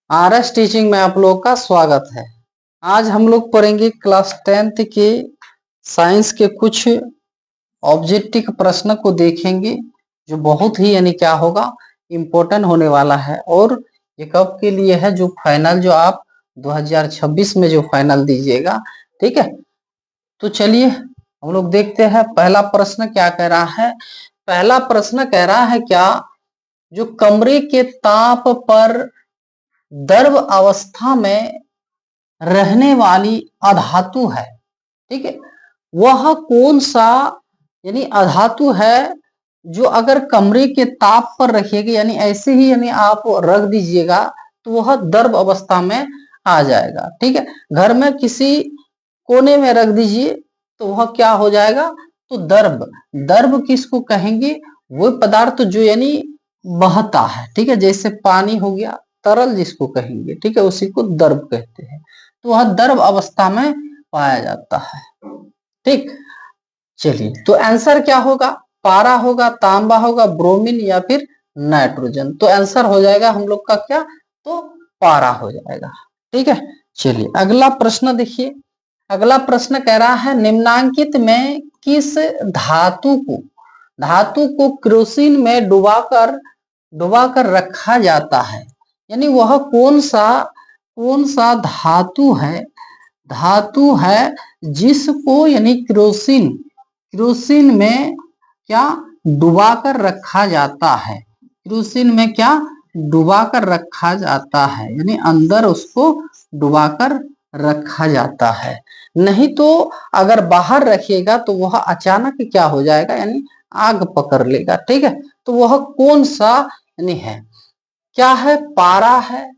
RS teaching में आप लोग का स्वागत है। आज हम लोग पढ़ेंगे क्लास 10th के साइंस के कुछ ऑब्जेक्टिव प्रश्न को देखेंगे जो बहुत ही यानी क्या होगा इम्पोर्टेंट होने वाला है। और ये कब के लिए है, जो फाइनल जो आप 2026 में जो फाइनल दीजिएगा, ठीक है। तो चलिए हम लोग देखते हैं पहला प्रश्न क्या कह रहा है। पहला प्रश्न कह रहा है क्या, जो कमरे के ताप पर द्रव अवस्था में रहने वाली अधातु है, ठीक है, वह कौन सा यानी अधातु है जो अगर कमरे के ताप पर रखिएगा यानी ऐसे ही यानी आप रख दीजिएगा तो वह द्रव अवस्था में आ जाएगा, ठीक है। घर में किसी कोने में रख दीजिए तो वह क्या हो जाएगा, तो द्रव। द्रव किसको कहेंगे, वो पदार्थ जो यानी बहता है, ठीक है, जैसे पानी हो गया, तरल जिसको कहेंगे, ठीक है, उसी को द्रव कहते हैं। तो वह द्रव अवस्था में पाया जाता है, ठीक। चलिए तो आंसर क्या होगा, पारा होगा, तांबा होगा, ब्रोमीन या फिर नाइट्रोजन। तो आंसर हो जाएगा हम लोग का क्या, तो पारा हो जाएगा, ठीक है। चलिए अगला प्रश्न देखिए। अगला प्रश्न कह रहा है निम्नांकित में किस धातु को केरोसिन में डुबाकर रखा जाता है, यानी वह कौन सा धातु है जिसको यानी केरोसिन में क्या डुबाकर रखा जाता है। केरोसिन में क्या डुबाकर रखा जाता है, यानी अंदर उसको डुबाकर रखा जाता है। नहीं तो अगर बाहर रखिएगा तो वह अचानक क्या हो जाएगा, यानी आग पकड़ लेगा, ठीक है। तो वह कौन सा यानी है, क्या है, पारा है,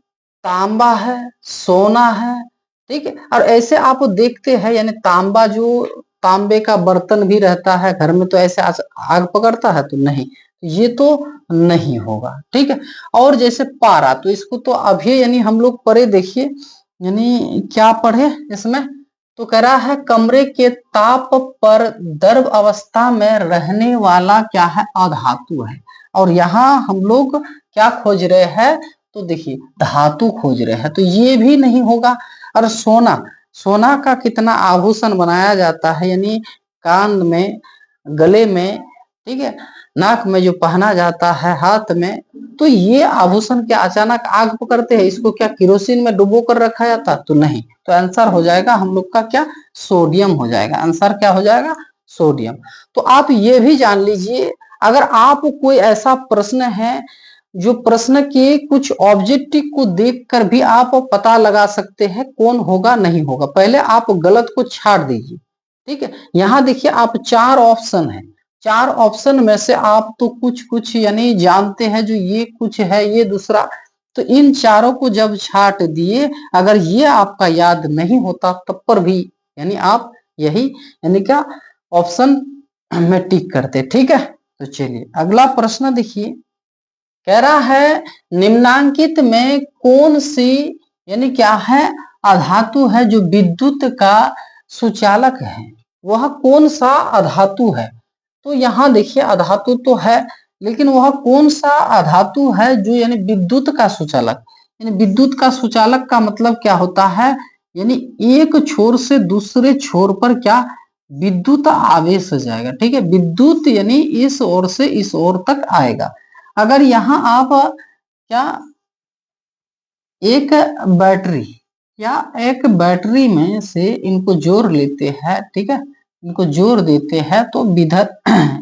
तांबा है, सोना है, ठीक है। और ऐसे आप देखते हैं यानी तांबा, जो तांबे का बर्तन भी रहता है घर में, तो ऐसे आग पकड़ता है, तो नहीं, ये तो नहीं होगा, ठीक है। और जैसे पारा, तो इसको तो अभी यानी हम लोग पढ़े, देखिए यानी क्या पढ़े इसमें, तो कह रहा है कमरे के ताप पर द्रव अवस्था में रहने वाला क्या है, अधातु है। और यहाँ हम लोग क्या खोज रहे हैं, तो देखिए धातु खोज रहे हैं, तो ये भी नहीं होगा। और सोना का कितना आभूषण बनाया जाता है, यानी कान में, गले में, ठीक है, नाक में जो पहना जाता है, हाथ में, तो ये आभूषण क्या अचानक आग पकड़ते हैं, इसको क्या केरोसिन में डुबो कर रखा जाता, तो नहीं। तो आंसर हो जाएगा हम लोग का क्या, सोडियम हो जाएगा। आंसर क्या हो जाएगा, सोडियम। तो आप ये भी जान लीजिए, अगर आप कोई ऐसा प्रश्न है जो प्रश्न के कुछ ऑब्जेक्टिव को देखकर भी आप पता लगा सकते हैं कौन होगा नहीं होगा, पहले आप गलत को छाड़ दीजिए, ठीक है। यहाँ देखिए आप 4 ऑप्शन है, 4 ऑप्शन में से आप तो कुछ यानी जानते हैं, जो ये कुछ है ये दूसरा, तो इन चारों को जब छाट दिए, अगर ये आपका याद नहीं होता तब पर भी यानी आप यही यानी क्या ऑप्शन में टिक करते, ठीक है। तो चलिए अगला प्रश्न देखिए। कह रहा है निम्नांकित में कौन सी यानी क्या है अधातु है जो विद्युत का सुचालक है, वह कौन सा अधातु है। तो यहाँ देखिए अधातु तो है, लेकिन वह कौन सा अधातु है जो यानी विद्युत का सुचालक, यानी विद्युत का सुचालक का मतलब क्या होता है, यानी एक छोर से दूसरे छोर पर क्या विद्युत आवेश जाएगा, ठीक है। विद्युत यानी इस ओर से इस ओर तक आएगा। अगर यहाँ आप क्या एक बैटरी में से इनको जोड़ लेते हैं, ठीक है, इनको जोड़ देते हैं तो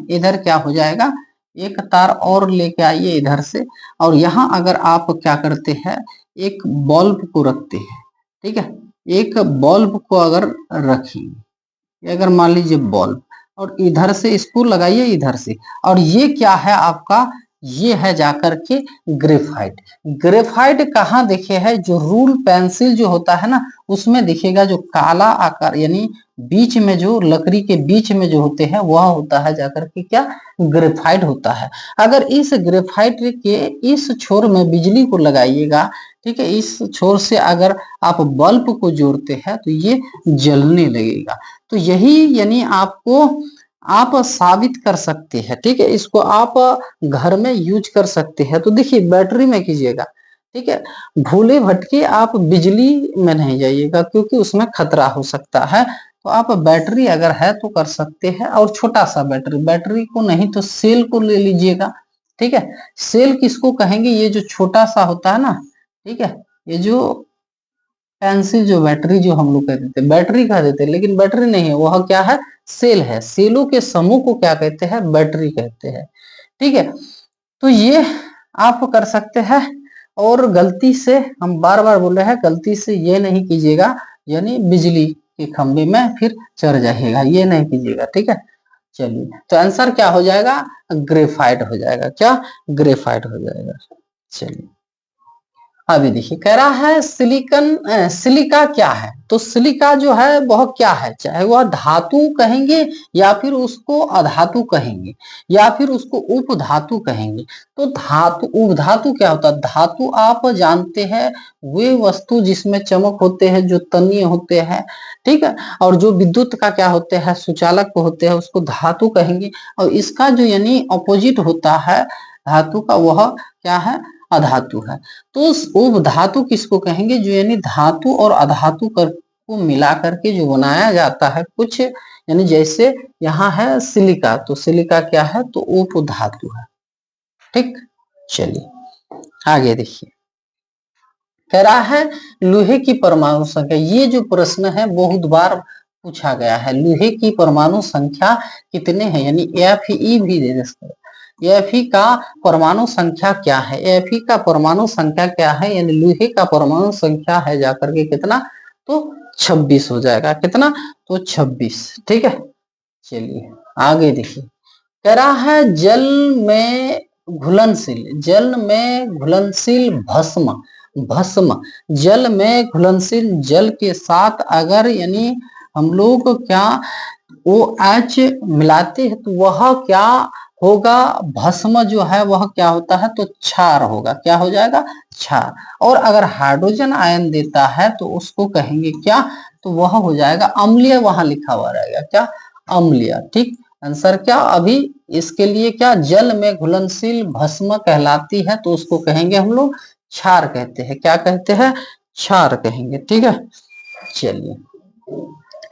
इधर क्या हो जाएगा, एक तार और लेके आइए इधर से, और यहाँ अगर आप क्या करते हैं, एक बल्ब को रखते हैं, ठीक है, एक बल्ब को अगर रखेंगे, अगर मान लीजिए बल्ब, और इधर से इसको लगाइए इधर से, और ये क्या है आपका, ये है जाकर के ग्रेफाइट। ग्रेफाइट कहाँ देखे है, जो रूल पेंसिल जो होता है ना, उसमें दिखेगा, जो काला आकार यानी बीच में जो लकड़ी के बीच में जो होते हैं वह होता है जाकर के क्या ग्रेफाइट होता है। अगर इस ग्रेफाइट के इस छोर में बिजली को लगाइएगा, ठीक है, इस छोर से अगर आप बल्ब को जोड़ते हैं तो ये जलने लगेगा। तो यही यानी आपको आप साबित कर सकते हैं, ठीक है, इसको आप घर में यूज कर सकते हैं। तो देखिए बैटरी में कीजिएगा, ठीक है। भूले भटके आप बिजली में नहीं जाइएगा, क्योंकि उसमें खतरा हो सकता है। तो आप बैटरी अगर है तो कर सकते हैं, और छोटा सा बैटरी को नहीं तो सेल को ले लीजिएगा। ठीक है, सेल किसको कहेंगे, ये जो छोटा सा होता है ना, ठीक है, ये जो पेंसिल जो बैटरी जो हम लोग कहते थे, बैटरी कह देते, लेकिन बैटरी नहीं है, वह क्या है, सेल है। सेलों के समूह को क्या कहते हैं, बैटरी कहते हैं। ठीक है, तो ये आप कर सकते हैं। और गलती से, हम बार बार बोल रहे हैं, गलती से ये नहीं कीजिएगा, यानी बिजली के खंभे में फिर चढ़ जाइएगा, ये नहीं कीजिएगा। ठीक है, चलिए, तो आंसर क्या हो जाएगा, ग्रेफाइट हो जाएगा। क्या, ग्रेफाइट हो जाएगा। चलिए, अभी देखिए, कह रहा है सिलिका क्या है। तो सिलिका जो है वह क्या है, चाहे वह धातु कहेंगे या फिर उसको अधातु कहेंगे या फिर उसको उपधातु कहेंगे। तो धातु, उपधातु क्या होता है, धातु आप जानते हैं, वे वस्तु जिसमें चमक होते हैं, जो तन्य होते हैं। ठीक है, और जो विद्युत का क्या होते हैं, सुचालक होते हैं, उसको धातु कहेंगे। और इसका जो यानी अपोजिट होता है धातु का, वह क्या है, अधातु है। तो उपधातु किसको कहेंगे, जो यानी धातु और अधातु को मिला करके जो बनाया जाता है कुछ, यानी जैसे यहाँ है सिलिका, तो सिलिका क्या है, तो उपधातु है। ठीक, चलिए आगे देखिए, कह रहा है लोहे की परमाणु संख्या। ये जो प्रश्न है बहुत बार पूछा गया है, लोहे की परमाणु संख्या कितने हैं, यानी Fe भी दे दे, Fe का परमाणु संख्या क्या है, Fe का परमाणु संख्या क्या है, यानी लोहे का परमाणु संख्या है जाकर के कितना, तो 26 हो जाएगा। कितना, तो 26। ठीक है, चलिए आगे देखिए, कह रहा है जल में घुलनशील, जल में घुलनशील भस्म, भस्म जल में घुलनशील जल के साथ अगर यानी हम लोग क्या OH मिलाते हैं, तो वह क्या होगा, भस्म जो है वह क्या होता है, तो क्षार होगा। क्या हो जाएगा, क्षार। और अगर हाइड्रोजन आयन देता है तो उसको कहेंगे क्या, तो वह हो जाएगा अम्लीय, वहां लिखा हुआ रहेगा क्या, अम्लीय। ठीक, आंसर क्या, अभी इसके लिए क्या, जल में घुलनशील भस्म कहलाती है, तो उसको कहेंगे हम लोग क्षार कहते हैं। क्या कहते हैं, क्षार कहेंगे। ठीक है, चलिए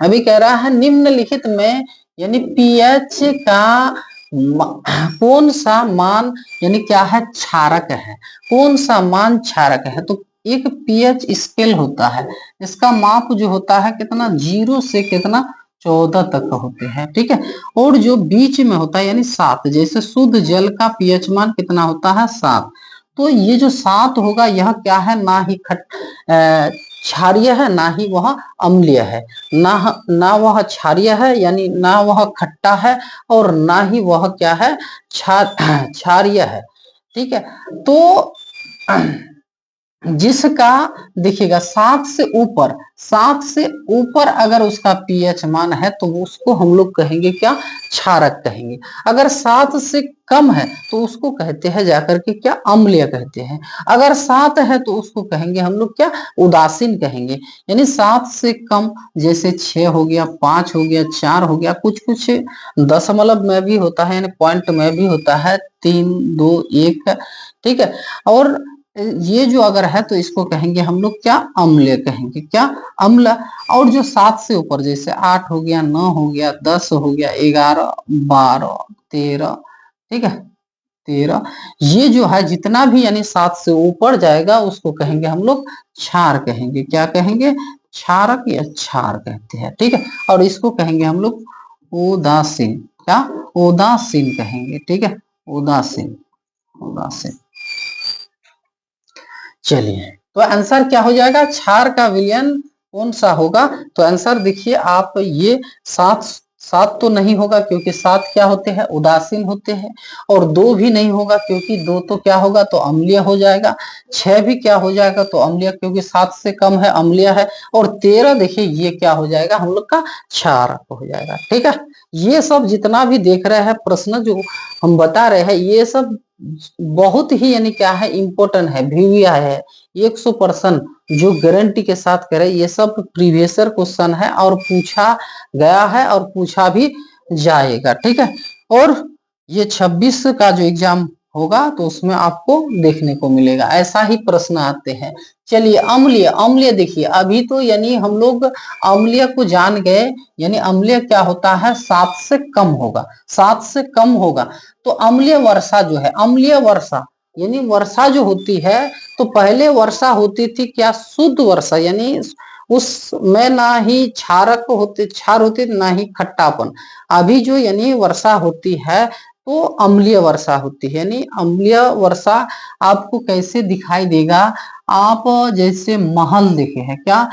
अभी कह रहा है निम्नलिखित में यानी पीएच का कौन सा मान यानी क्या है, क्षारक है, कौन सा मान क्षारक है। तो एक पीएच स्केल होता है, इसका माप जो होता है कितना, 0 से कितना, 14 तक होते हैं। ठीक है, और जो बीच में होता है यानी 7, जैसे शुद्ध जल का पीएच मान कितना होता है, 7। तो ये जो 7 होगा, यह क्या है, ना ही क्षारीय है, ना ही वह अम्लीय है, ना वह क्षारीय है, यानी ना वह खट्टा है, और ना ही वह क्या है, क्षारीय है। ठीक है, तो जिसका देखिएगा 7 से ऊपर, 7 से ऊपर अगर उसका पीएच मान है तो उसको हम लोग कहेंगे क्या, क्षारक कहेंगे। अगर 7 से कम है तो उसको कहते हैं जाकर के क्या, अम्लीय कहते हैं। अगर 7 है तो उसको कहेंगे हम लोग क्या, उदासीन कहेंगे। यानी 7 से कम, जैसे 6 हो गया, 5 हो गया, 4 हो गया, कुछ कुछ दशमलव में भी होता है, यानी पॉइंट में भी होता है, 3, 2, 1। ठीक है, और ये जो अगर है तो इसको कहेंगे हम लोग क्या, अम्ल कहेंगे। क्या, अम्ल। और जो 7 से ऊपर, जैसे 8 हो गया, 9 हो गया, 10 हो गया, 11, 12, 13, ठीक है, 13, ये जो है जितना भी यानी 7 से ऊपर जाएगा उसको कहेंगे हम लोग क्षार कहेंगे। क्या कहेंगे, क्षारक या क्षार कहते हैं। ठीक है, और इसको कहेंगे हम लोग उदासीन। क्या, उदासीन कहेंगे। ठीक है, उदासीन, उदासीन। चलिए, तो आंसर क्या हो जाएगा, क्षार का विलयन कौन सा होगा। तो आंसर देखिए आप, ये 7 तो नहीं होगा, क्योंकि 7 क्या होते हैं, उदासीन होते हैं। और 2 भी नहीं होगा, क्योंकि 2 तो क्या होगा, तो अम्लीय हो जाएगा। 6 भी क्या हो जाएगा, तो अम्लीय, क्योंकि 7 से कम है, अम्लीय है। और 13 देखिए ये क्या हो जाएगा, हम लोग का क्षार हो जाएगा। ठीक है, ये सब जितना भी देख रहे हैं प्रश्न जो हम बता रहे हैं, ये सब बहुत ही यानी क्या है, इम्पोर्टेंट है, VVI है, 100% जो गारंटी के साथ करे। ये सब प्रीवियसर क्वेश्चन है और पूछा गया है और पूछा भी जाएगा। ठीक है, और ये 26 का जो एग्जाम होगा तो उसमें आपको देखने को मिलेगा। ऐसा ही प्रश्न आते हैं। चलिए अम्लीय, अम्लीय देखिए अभी तो यानी हम लोग अम्लीय को जान गए, यानी अम्लीय क्या होता है, 7 से कम होगा, 7 से कम होगा। तो अम्लीय वर्षा जो है, अम्लीय वर्षा यानी वर्षा जो होती है, तो पहले वर्षा होती थी क्या, शुद्ध वर्षा, यानी उसमें ना ही क्षारक होते, क्षार होते, ना ही खट्टापन। अभी जो यानी वर्षा होती है तो अम्लीय वर्षा होती है। यानी अम्लीय वर्षा आपको कैसे दिखाई देगा, आप जैसे महल देखे हैं क्या,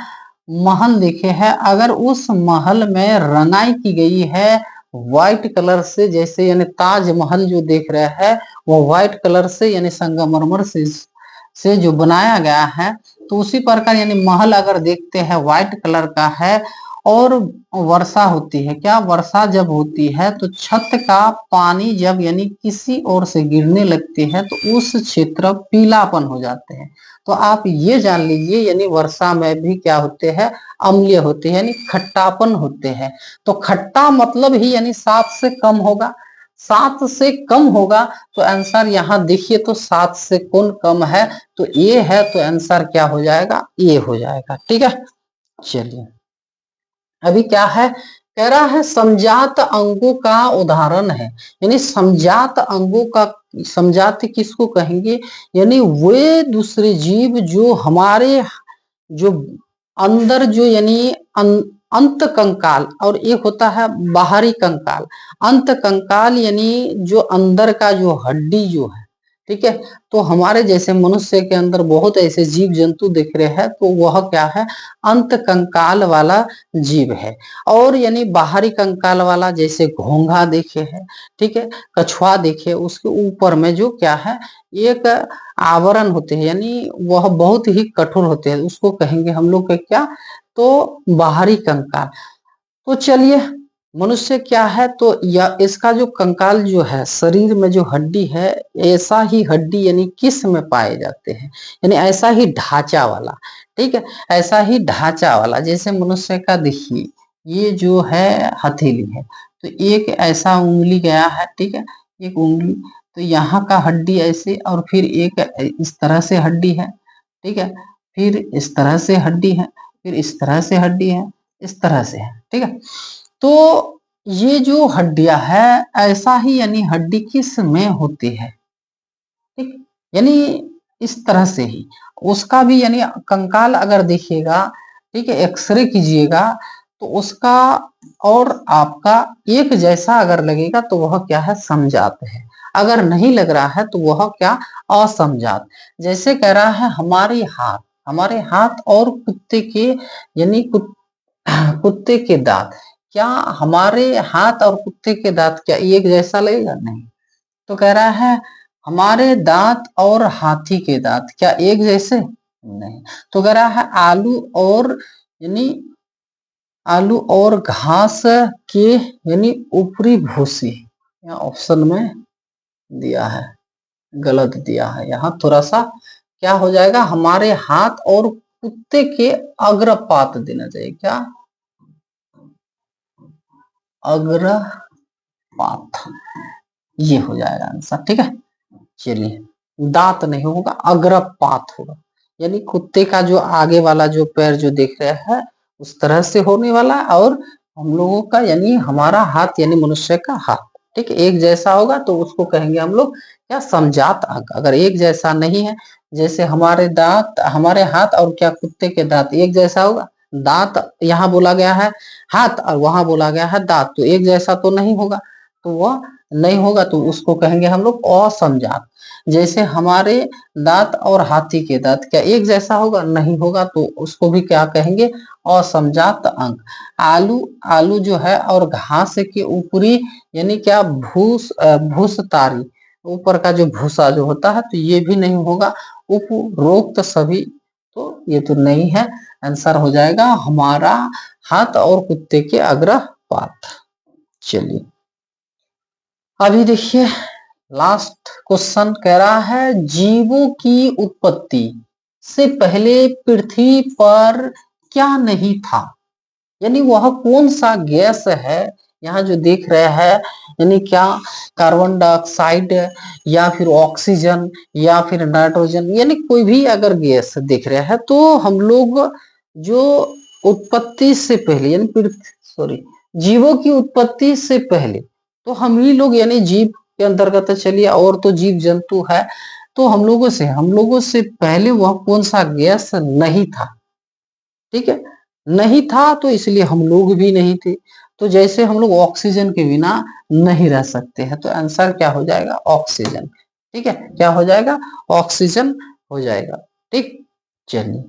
महल देखे हैं, अगर उस महल में रंगाई की गई है व्हाइट कलर से, जैसे यानी ताजमहल जो देख रहे हैं वो व्हाइट कलर से यानी संगमरमर से जो बनाया गया है, तो उसी प्रकार यानी महल अगर देखते हैं व्हाइट कलर का है, और वर्षा होती है क्या, वर्षा जब होती है तो छत का पानी जब यानी किसी ओर से गिरने लगते हैं तो उस क्षेत्र पीलापन हो जाते हैं। तो आप ये जान लीजिए यानी वर्षा में भी क्या होते हैं, अम्लीय होते हैं, यानी खट्टापन होते हैं। तो खट्टा मतलब ही यानी 7 से कम होगा, 7 से कम होगा, तो आंसर यहाँ देखिए तो 7 से कौन कम है, तो ये है, तो आंसर क्या हो जाएगा, ये हो जाएगा। ठीक है, चलिए अभी क्या है, कह रहा है समजात अंगों का उदाहरण है, यानी समजात अंगों का, समजात किसको कहेंगे, यानी वे दूसरे जीव जो हमारे जो अंदर जो यानी अंत कंकाल, और एक होता है बाहरी कंकाल। अंत कंकाल यानी जो अंदर का जो हड्डी जो है, ठीक है, तो हमारे जैसे मनुष्य के अंदर बहुत ऐसे जीव जंतु दिख रहे हैं, तो वह क्या है, अंत कंकाल वाला जीव है। और यानी बाहरी कंकाल वाला जैसे घोंघा देखे है, ठीक है, कछुआ देखे, उसके ऊपर में जो क्या है, एक आवरण होते हैं, यानी वह बहुत ही कठोर होते हैं, उसको कहेंगे हम लोग क्या, तो बाहरी कंकाल। तो चलिए मनुष्य क्या है, तो या इसका जो कंकाल जो है, शरीर में जो हड्डी है, ऐसा ही हड्डी यानी किस में पाए जाते हैं, यानी ऐसा ही ढांचा वाला, ठीक है, ऐसा ही ढांचा वाला, जैसे मनुष्य का देखिए ये जो है हथेली है, तो एक ऐसा उंगली गया है, ठीक है, एक उंगली, तो यहाँ का हड्डी ऐसे, और फिर एक इस तरह से हड्डी है, ठीक है, फिर इस तरह से हड्डी है, फिर इस तरह से हड्डी है, इस तरह से है, ठीक है। तो ये जो हड्डियां है, ऐसा ही यानी हड्डी किस में होती है, ठीक, यानी इस तरह से ही उसका भी यानी कंकाल अगर देखिएगा, ठीक है, एक्सरे कीजिएगा, तो उसका और आपका एक जैसा अगर लगेगा तो वह क्या है, समजात है। अगर नहीं लग रहा है तो वह क्या, असमजात। जैसे कह रहा है हमारे हाथ, हमारे हाथ और कुत्ते के यानी कुत्ते के दांत, क्या हमारे हाथ और कुत्ते के दांत क्या एक जैसा लगेगा, नहीं। तो कह रहा है हमारे दांत और हाथी के दांत क्या एक जैसे, नहीं। तो कह रहा है आलू और यानी आलू और घास के यानी ऊपरी भूसी, यहाँ ऑप्शन में दिया है, गलत दिया है, यहाँ थोड़ा सा क्या हो जाएगा, हमारे हाथ और कुत्ते के अग्रपात देना चाहिए, क्या, अग्रपात, ये हो जाएगा आंसर। ठीक है, चलिए दांत नहीं होगा, अग्रपात होगा, यानी कुत्ते का जो आगे वाला जो पैर जो देख रहे हैं उस तरह से होने वाला, और हम लोगों का यानी हमारा हाथ यानी मनुष्य का हाथ, ठीक है, एक जैसा होगा तो उसको कहेंगे हम लोग क्या, समजात अंग। अगर एक जैसा नहीं है, जैसे हमारे दांत, हमारे हाथ और क्या कुत्ते के दांत एक जैसा होगा, दांत यहाँ बोला गया है हाथ और वहां बोला गया है दांत, तो एक जैसा तो नहीं होगा, तो वह नहीं होगा, तो उसको कहेंगे हम लोग असमजात। जैसे हमारे दांत और हाथी के दांत क्या एक जैसा होगा, नहीं होगा, तो उसको भी क्या कहेंगे, असमजात अंग। आलू, आलू जो है और घास के ऊपरी यानी क्या, भूसतारी, ऊपर का जो भूसा जो होता है, तो ये भी नहीं होगा, उपरोक्त सभी, तो ये तो नहीं है, आंसर हो जाएगा हमारा हाथ और कुत्ते के अग्रपात। चलिए अभी देखिए लास्ट क्वेश्चन कह रहा है जीवों की उत्पत्ति से पहले पृथ्वी पर क्या नहीं था, यानी वह कौन सा गैस है यहाँ जो देख रहे हैं यानी क्या, कार्बन डाइऑक्साइड या फिर ऑक्सीजन या फिर नाइट्रोजन, यानी कोई भी अगर गैस देख रहे हैं तो हम लोग जो उत्पत्ति से पहले यानी सॉरी जीवों की उत्पत्ति से पहले तो हम ही लोग यानी जीव के अंतर्गत चलिए, और तो जीव जंतु है, तो हम लोगों से पहले वह कौन सा गैस नहीं था, ठीक है, नहीं था, तो इसलिए हम लोग भी नहीं थे। तो जैसे हम लोग ऑक्सीजन के बिना नहीं रह सकते हैं, तो आंसर क्या हो जाएगा, ऑक्सीजन। ठीक है, क्या हो जाएगा, ऑक्सीजन हो जाएगा। ठीक, चलिए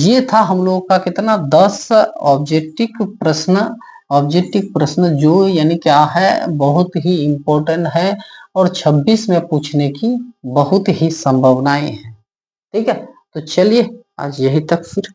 ये था हम लोगों का कितना 10 ऑब्जेक्टिव प्रश्न जो यानी क्या है बहुत ही इंपॉर्टेंट है और 26 में पूछने की बहुत ही संभावनाएं हैं। ठीक है, तो चलिए आज यही तक फिर।